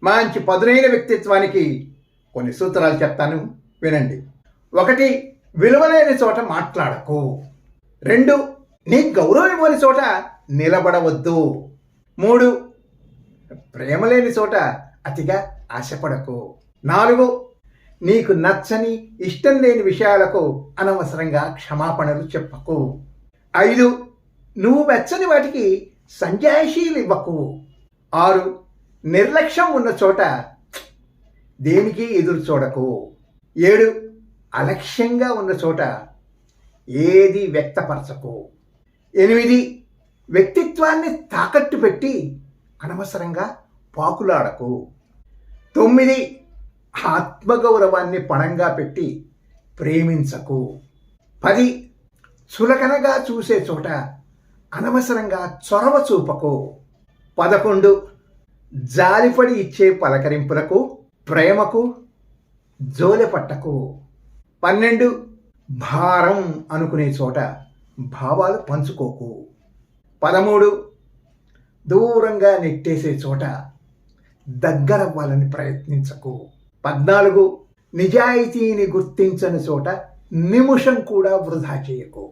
మంచి పదునైన వ్యక్తిత్వానికి కొన్ని సూత్రాలు చెప్తాను, వినండి. 1, విలువలేని చోట మాట్లాడకు. 2, నీ గౌరవం ఇవ్వని చోట నిలబడవద్దు. 3, ప్రేమ లేని చోట అతిగా ఆశపడకు. 4, నీకు నచ్చని ఇష్టం లేని విషయాలకు అనవసరంగా క్షమాపణలు చెప్పకు. 5, నువ్వు మెచ్చని వాటికి సంజాయిషీలు ఇవ్వకు. 6, నిర్లక్ష్యం ఉన్న చోట దేనికి ఎదురు చూడకు. 7, అలక్ష్యంగా ఉన్న చోట ఏది వ్యక్తపరచకు. 8, వ్యక్తిత్వాన్ని తాకట్టు పెట్టి అనవసరంగా పాకులాడకు. 9, ఆత్మగౌరవాన్ని పణంగా పెట్టి ప్రేమించకు. 10, చులకనగా చూసే చోట అనవసరంగా చొరవ చూపకు. 11, జాలిపడి ఇచ్చే పలకరింపులకు ప్రేమకు జోలె పట్టకు. 12, భారం అనుకునే చోట భావాలు పంచుకోకు. 13, దూరంగా నెట్టేసే చోట దగ్గరవ్వాలని ప్రయత్నించకు. 14, నిజాయితీని గుర్తించని చోట నిమిషం కూడా వృధా చేయకు.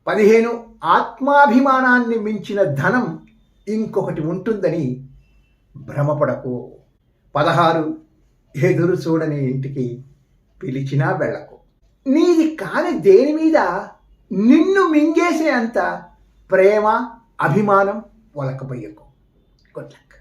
15, ఆత్మాభిమానాన్ని మించిన ధనం ఇంకొకటి ఉంటుందని భ్రమపడకు. 16, ఎదురు చూడని ఇంటికి పిలిచినా వెళ్ళకు. నీది కాని దేని మీద నిన్ను మింగేసే అంత ప్రేమ అభిమానం ఒలకపోయకు. Good luck.